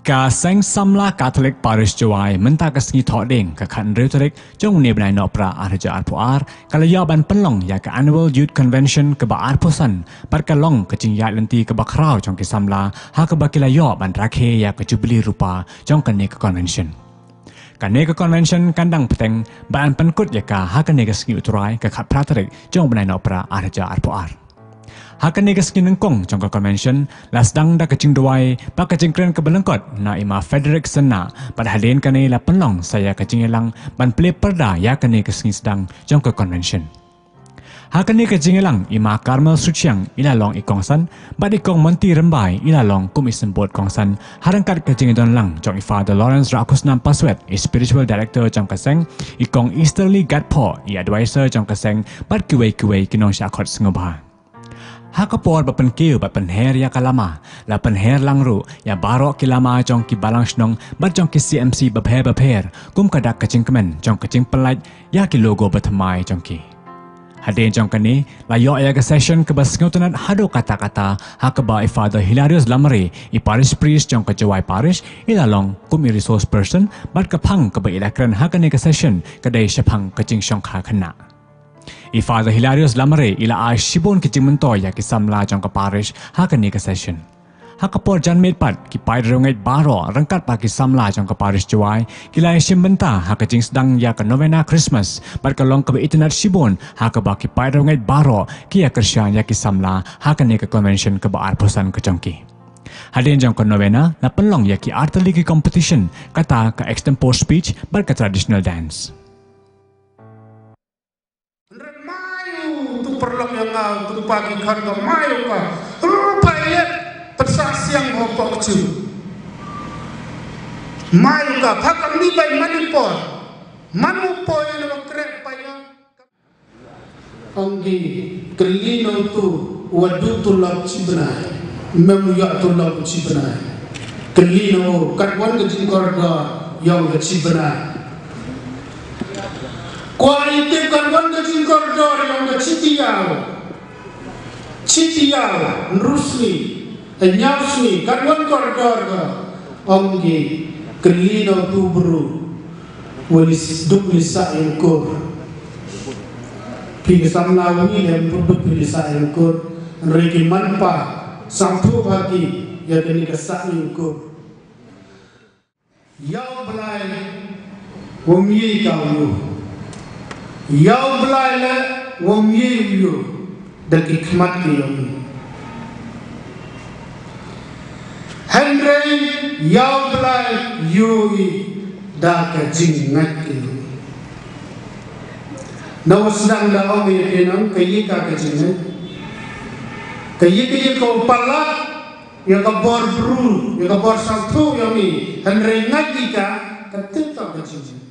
Ka seng samla Catholic Parish Jawai menta ka sengi thok ding ka khan rhetoric jong ne bnai no pra arja arpuar kala ya ban penlong ya ka annual youth convention ka ba arpusan par ka long ka jing ya lenti ka ba khrau jong ki samla ha ka ba kila yo ban rakhe ya ka jubilee rupa jong ka ne ka convention ka ne ka convention kandang peteng ban pankut ya ka ha ka ne ka sengi utrai ka khat praterik jong bnai no pra arja arpuar Hakan ni keskin nengkong jangka convention lasdang dah kecing duai pak kecing keren kebelengkot na ima Frederick Sena pada hadirin kani la penlong saya kecing elang ban play perda ya kani keskin sedang jangka convention. Hakan ni kecing elang ima Carmel Suciang ila long ikongsan bad ikong Monty Rembai ila long kumisen board kongsan harangkat kecing don lang jong Father Lawrence Rakusnam Paswet spiritual director jong kaseng ikong Easterly Gatpo i advisor jong kaseng bad kuwei kinong syakot sengobha. Hakapor bapen kiu bapen her ya kalama la pen her langru ya barok kilama jong ki balang snong bat jong ki CMC bapher kum kadak kacing kemen jong kacing pelait ya ki logo batmai jong ki hadin jong kani la yo ya ka session ke bas ngotonat hado kata-kata hakaba Father Hilarious Lamare i parish priest jong ka Jawai parish ila long kum resource person bat ka phang ka ba ila kran hakane ka session kadai shapang kacing shong kha khana Father Hilarious Lamare ila shibon ki jimentoy ya ki samla jong ka parish hakani ka session. Hakapor jan medpat ki pai rongai baro rangkat pa ki samla jong ka parish Jawai kila shimbenta hakajing sedang ya ka novena Christmas bar ka long ka internet shibon hakaba ki pai rongai baro ki ya Krisyan ya ki samla hakani ka convention ka ba arposan ka jongki. Hadin jong ka novena na penlong ya ki artillery competition kata ka extempore speech bar ka traditional dance. Perlong yang tu pagi karga mayu ka rupaya persaksian hopok cu mayu ka pakam ni bay manipor yang makrek paya anggi kelino tu wadu tu lab cibna memu ya tu lab cibna kelino katwan ke karga yang ke cibna kualiti kan kecil koridor yang citiau nrusni nyawsni kan koridor ka omgi kelino tubru walis duplisa yang kur pingisam lawangi yang produk pilisa yang kur reki manpa sampu bagi yang kini kesak yang kur yang belai wongi kau Yau belai wong yu dan hikmat yang Henry yau belai yui dah kejingat itu. Nawa sedang dah om yang kayi ka kejingat, kayi kau palak, yang kau bor bru, yang kau bor satu yang ni Henry ngaji ka ketika kejingat.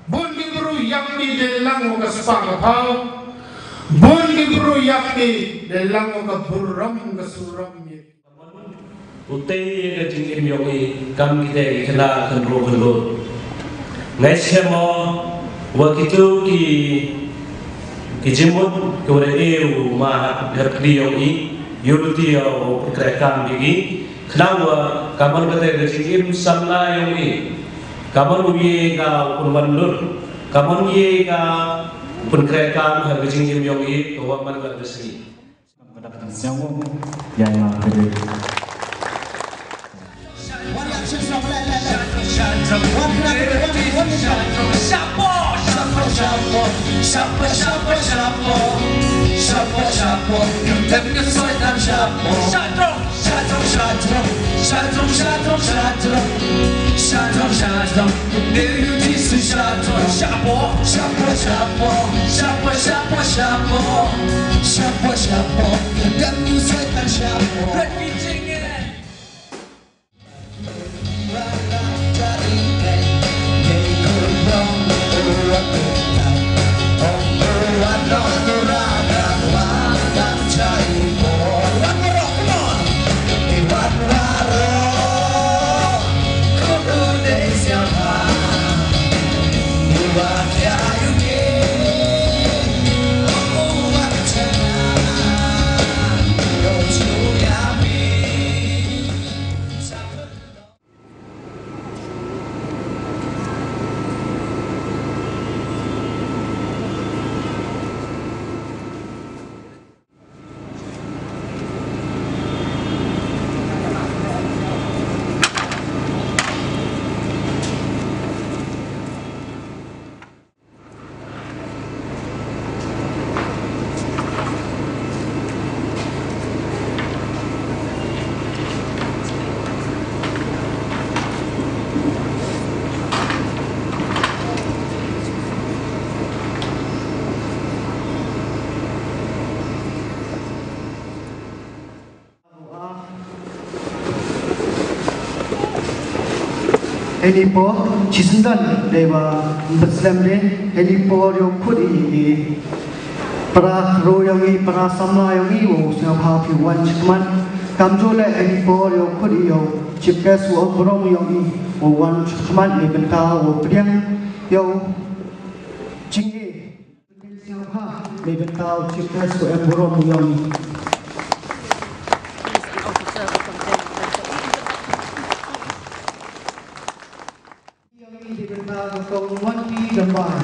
Bon di buru yakni delang mo ka spaka pau bon di buru yakni delang mo ka buram ka suram ye utei ka jingim yogi kam kite kena kenro ngai semo wa kitu ki jimut ko re eu ma herkli yogi yuluti yo krekam bigi knawa kaman kate jingim samla yogi kaman uye ka punbandur kaman uye ka punkrekan hargajing jim yogi kawan man ka desi Pendapat siang ya yang kedua ini po cisendan dewa Muslim le ini po yo kudi para royangi para sama yangi wo siap happy one chikman kamjole ini po yo kudi yo chipkas wo borong yangi wo one chikman le benta wo priang yo chingi siap ha le benta chipkas wo borong yangi Kong Wanti Gambar.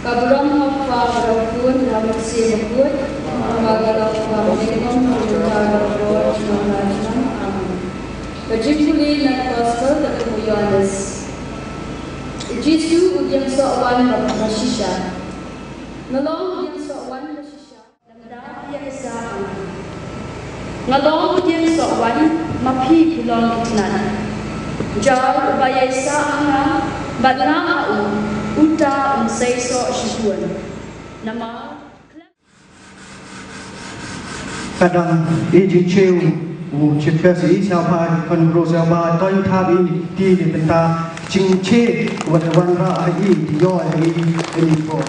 Kabulang hafal berapun dalam siapun, magalau kabulang menjual amin. Berjumpa dan gospel ketemu Yohanes. Jisu ujian soalan berapa sisa. Nolong ujian soalan ngalong ujian soalan mapi pilong kitnan jauh bayai sahang batna au uta unsai so shibuan nama kadang iji ceu cipkas siapa penro siapa toy tabi di benta cingce wan ra ai yo ini po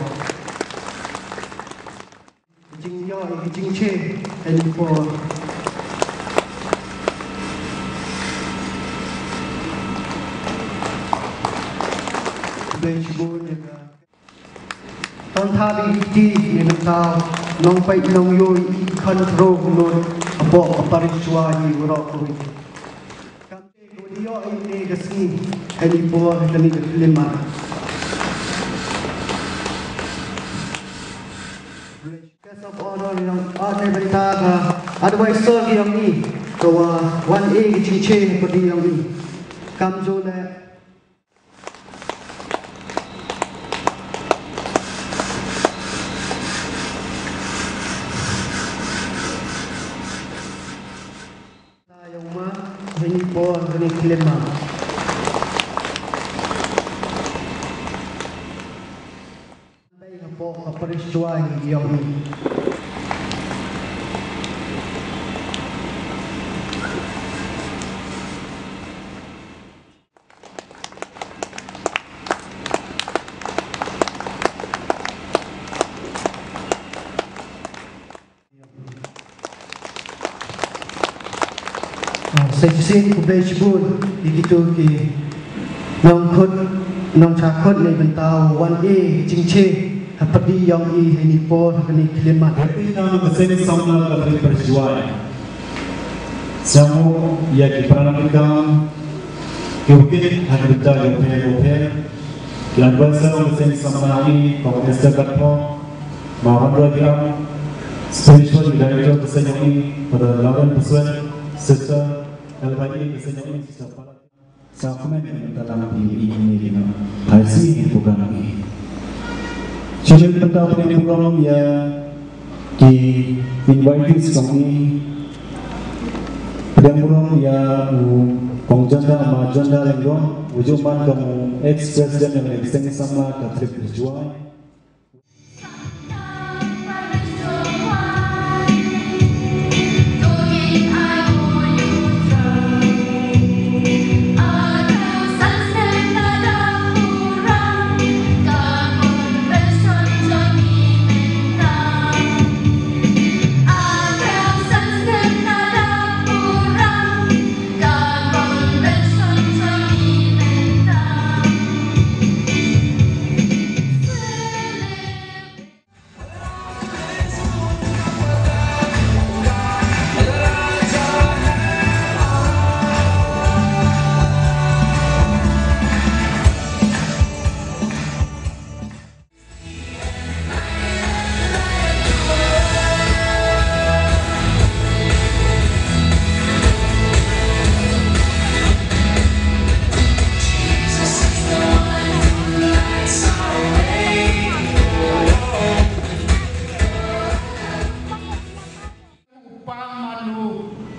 jing yo cingce ini po Tong tabi di nentau nong pai nong yo control non abo pariswani urok wi kamte godiyo ini gasni ani bo tani lima case of honor yang ada bentaga advisor yang ni kawa 1A cincin pedi yang ni kamjo le ini po ini kelima baik po peristiwa yang ini Seksi kubay cibun begitu ki nong cakot ni bentau 1A cingce pedi yang ini po kini kelima tapi nama kesini sama dari peristiwa semua yang diperankan mungkin ada berita dan bahasa kesini sama ini kalau Instagram po mahu beragam spiritual director kesini ini pada lawan pesuan serta LYA kesini ini siapa komen dalam ini hasil program ini. Jadi tentang program yang di invite kami program yang pengjanda majanda lengkong ujuman kamu ex president yang ekstensi sama Katrik berjuang.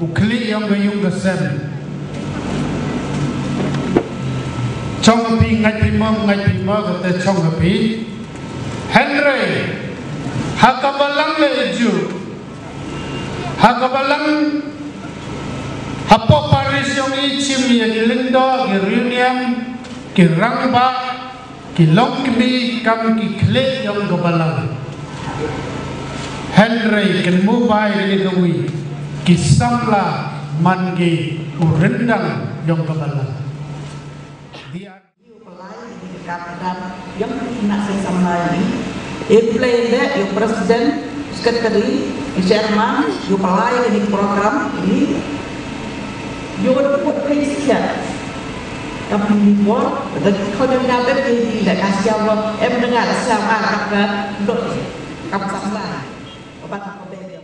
Ukli yang gayung gesen Chong api ngai pima kata chong api Henry hakabalang leju hakabalang hapo paris yung ichim ya gilindo giruniam kirangba kilongkbi kam kikle yung gabalang Henry kenmubai ligawi kisamla mangi urendang yung gabalang dia katakan yang nak sama ini implement yang presiden sekretari chairman yang pelai ini program ini yang berbuat krisis kami buat dan kau dengar dari tidak kasih Allah dengar sama kata dot kamu sama obat apa beda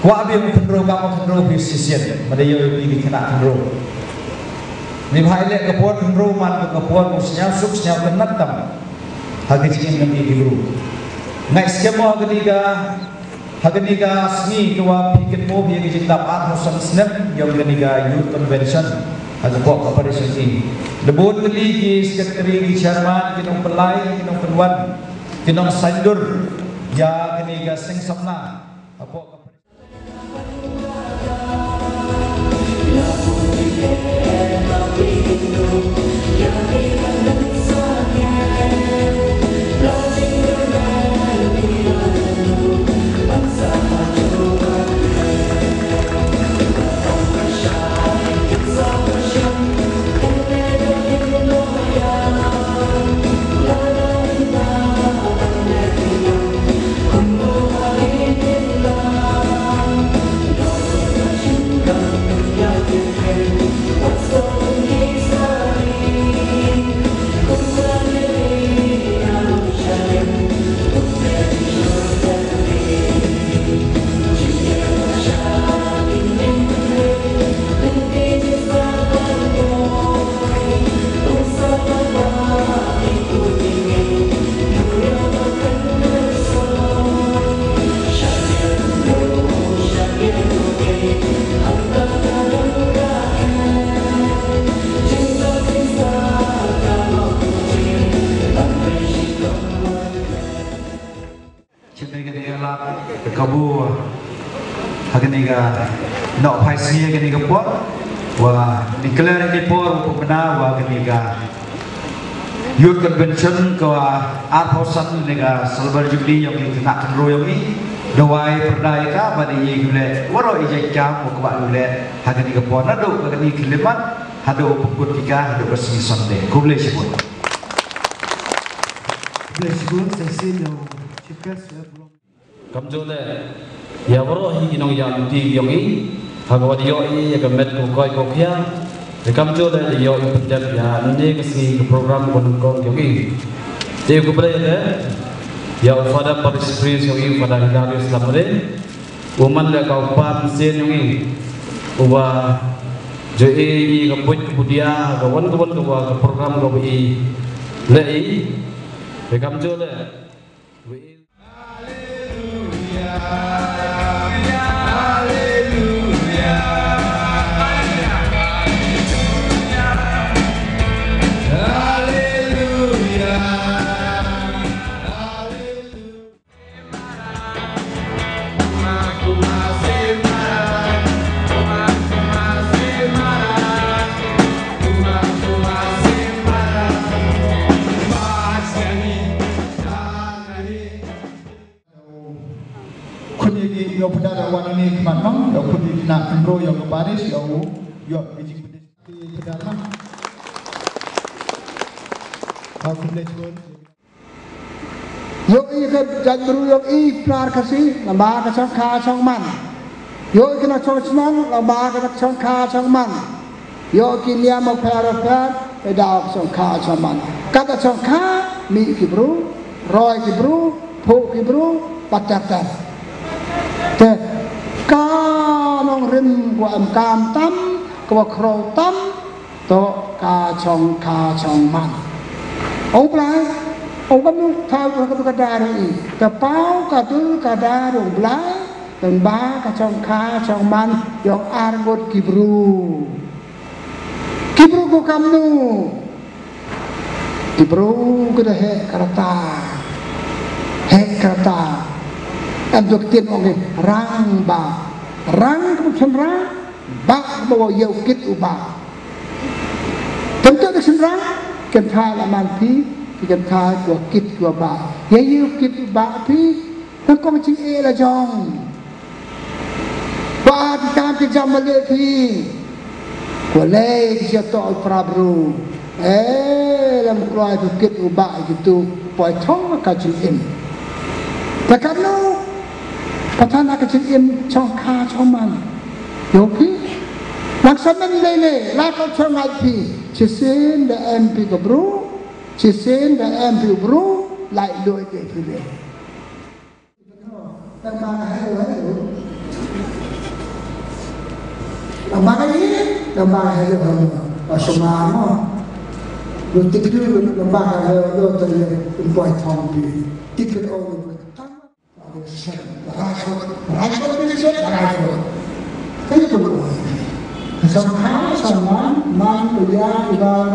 Wa bi kendro kamu kendro bisisian pada yo bi kena kendro ni bhai le kapor kendro man kapor musnya suk nya kenat tam hagi cing ngi guru ngai skemo hageniga sni kwa pikit mo bi gi tap at hosan snap yo hageniga youth convention ada kok operation ini debut kali gi sekretari gi chairman kinong pelai kinong penwan kinong sandur ya hageniga sing samna apa kabu hageniga no paisia hageniga por wa declare ni por pupena wa hageniga youth convention ko arposan nega silver jubilee yang kena kendro yang ni dawai perdaya ka badi ye gule waro ije jam ko ba gule hageniga por na do hageniga kilimat hado pukut tiga hado bersih sonde kuble sibut sesin yo chipes kamjole ya waro hi kinong yang di yongi hagawad yo i gamet ko koi ko kya kamjole yo i pendap ya ne kasi program kon ko yongi te ko bre ya ufada participants yongi pada hilal islam re woman le ka upat sen yongi uwa jo i kaput kemudian kawan ko program ko i le i kamjole yo pedara wanani kemanong yo kudi nak kendro yo ke Paris yo bijing pedara aku boleh yo i ke jadru yo i plar kasi lamba ka song kha song man yo i kena song man lamba ka song kha song man yo ki nia mo para da song kha song man kata song kha mi ki bro roy ki bro pho ki bro patatan te ka nong rim wa am kam tam ko kro tam to ka chong man Ông lại ông có muốn thao cho cái đà rồi cái bao cả thứ cả đà rồi lại từng ba cái trong kha trong man yang argot kibru ko kamu kibru cái đó hệ karata em được tiền ông này rang kamu senra ba bawa yau kit uba tentu cái senra kan thai là man phi kan thai của kit của ba yau kit uba phi nó có chữ e là jong ba di tam ke jam le phi của lê cho tội prabru làm loài của kit uba gitu poi thong ka chữ emแต่กันโน้ประธานาคารอินช่องคาช่องมันโยพี่หลักสมัยเลยลาเขาช่องไอพีชิเซนเดเอ็มพีกับบรูชิเซนเดเอ็มพีกับบรูไล่ด้วยเด็กพี่เลยตั้งมาให้ดูตั้งมาให้ดูตั้งมาให้ดูเอาสมาร์ทดูติ๊กดูตั้งมาให้ดูตัวเองเป็นปล่อยทองพี่ติ๊กดูเอาRajkot ini saya rajkot. Ini perlu. Kesempatan sama man kuliah juga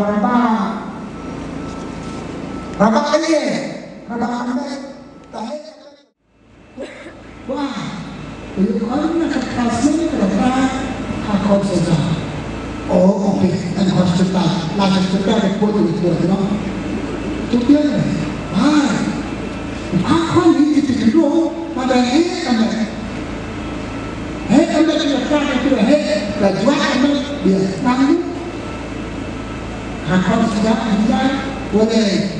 rabak ini, rabak sampai tahun. Wah, ini orang nak kasih kerana hakot saja. Oh, okey, dan hospital, langsung hospital report itu tu, tu dia. Aku ni dulu pada kami kita kan itu jual kami dia nanti akan sudah boleh